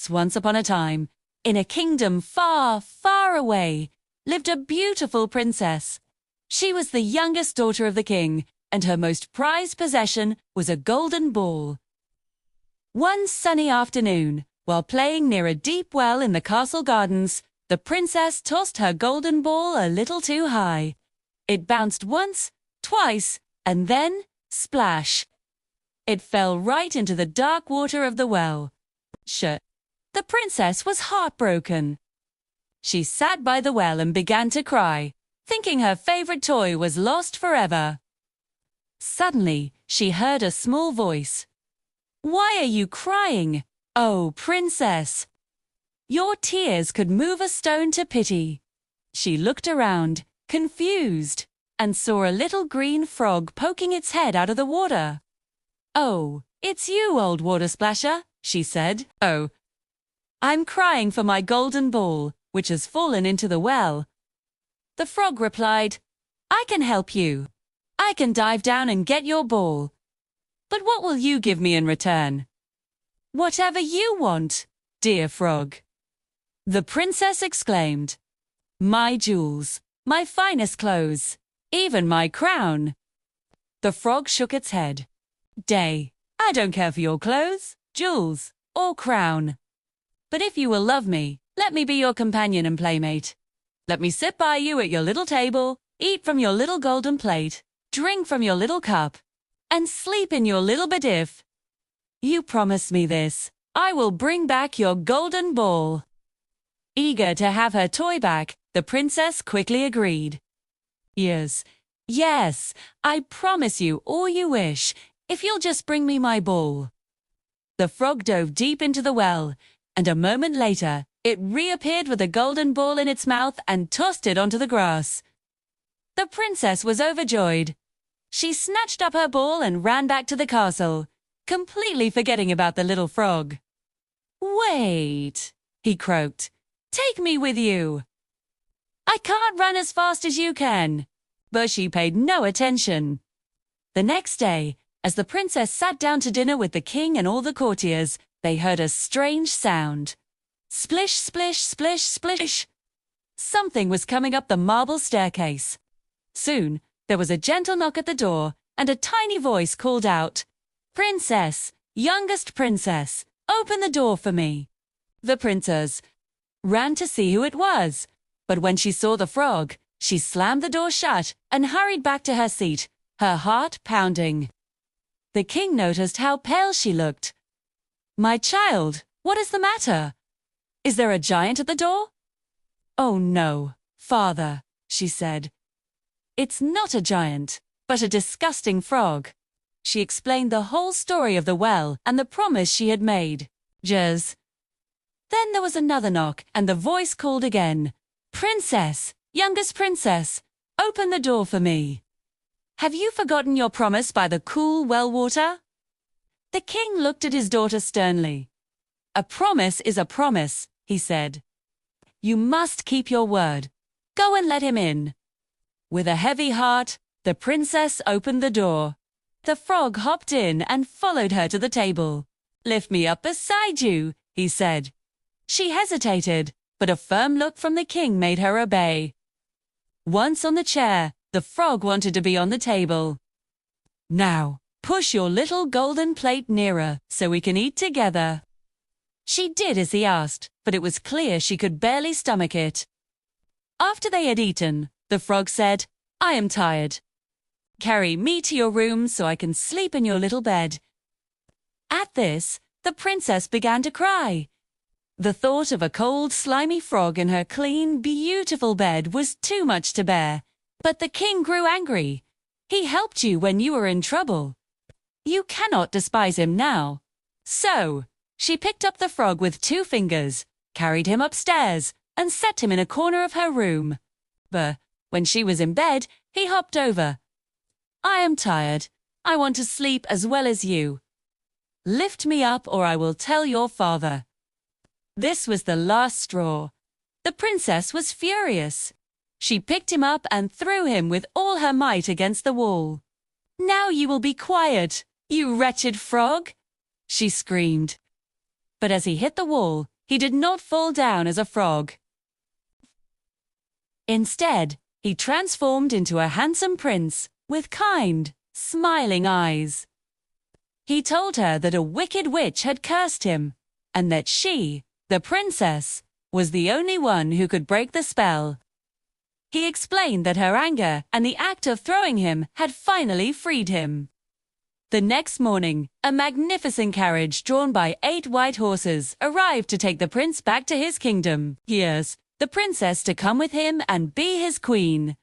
Once upon a time, in a kingdom far, far away, lived a beautiful princess. She was the youngest daughter of the king, and her most prized possession was a golden ball. One sunny afternoon, while playing near a deep well in the castle gardens, the princess tossed her golden ball a little too high. It bounced once, twice, and then, splash! It fell right into the dark water of the well. The princess was heartbroken. She sat by the well and began to cry, thinking her favorite toy was lost forever. Suddenly, she heard a small voice. "Why are you crying? Oh, princess! Your tears could move a stone to pity." She looked around, confused, and saw a little green frog poking its head out of the water. "Oh, it's you, old water splasher," she said. "Oh, I'm crying for my golden ball, which has fallen into the well." The frog replied, "I can help you. I can dive down and get your ball. But what will you give me in return?" "Whatever you want, dear frog." The princess exclaimed, "My jewels, my finest clothes, even my crown." The frog shook its head. I don't care for your clothes, jewels, or crown. But if you will love me, let me be your companion and playmate. Let me sit by you at your little table, eat from your little golden plate, drink from your little cup, and sleep in your little bed. If you promise me this, I will bring back your golden ball." Eager to have her toy back, the princess quickly agreed. Yes, I promise you all you wish, if you'll just bring me my ball." The frog dove deep into the well, and a moment later, it reappeared with a golden ball in its mouth and tossed it onto the grass. The princess was overjoyed. She snatched up her ball and ran back to the castle, completely forgetting about the little frog. "Wait," he croaked. "Take me with you." "I can't run as fast as you can." But she paid no attention. The next day, as the princess sat down to dinner with the king and all the courtiers, they heard a strange sound. Splish, splish, splish, splish. Something was coming up the marble staircase. Soon, there was a gentle knock at the door, and a tiny voice called out, "Princess, youngest princess, open the door for me." The princess ran to see who it was, but when she saw the frog, she slammed the door shut and hurried back to her seat, her heart pounding. The king noticed how pale she looked. "My child, what is the matter? Is there a giant at the door?" "Oh no, father," she said. "It's not a giant, but a disgusting frog." She explained the whole story of the well and the promise she had made. Then there was another knock, and the voice called again, "Princess, youngest princess, open the door for me." "Have you forgotten your promise by the cool well water?" The king looked at his daughter sternly. "A promise is a promise," he said. "You must keep your word. Go and let him in." With a heavy heart, the princess opened the door. The frog hopped in and followed her to the table. "Lift me up beside you," he said. She hesitated, but a firm look from the king made her obey. Once on the chair, the frog wanted to be on the table. "Now, push your little golden plate nearer so we can eat together." She did as he asked, but it was clear she could barely stomach it. After they had eaten, the frog said, "I am tired. Carry me to your room so I can sleep in your little bed." At this, the princess began to cry. The thought of a cold, slimy frog in her clean, beautiful bed was too much to bear. But the king grew angry. He helped you when you were in trouble. You cannot despise him now. So, she picked up the frog with 2 fingers, carried him upstairs, and set him in a corner of her room. But when she was in bed, he hopped over. "I am tired. I want to sleep as well as you. Lift me up or I will tell your father." This was the last straw. The princess was furious. She picked him up and threw him with all her might against the wall. "Now you will be quiet, you wretched frog," she screamed. But as he hit the wall, he did not fall down as a frog. Instead, he transformed into a handsome prince with kind, smiling eyes. He told her that a wicked witch had cursed him, and that she, the princess, was the only one who could break the spell. He explained that her anger and the act of throwing him had finally freed him. The next morning, a magnificent carriage drawn by 8 white horses arrived to take the prince back to his kingdom. Yes, the princess to come with him and be his queen.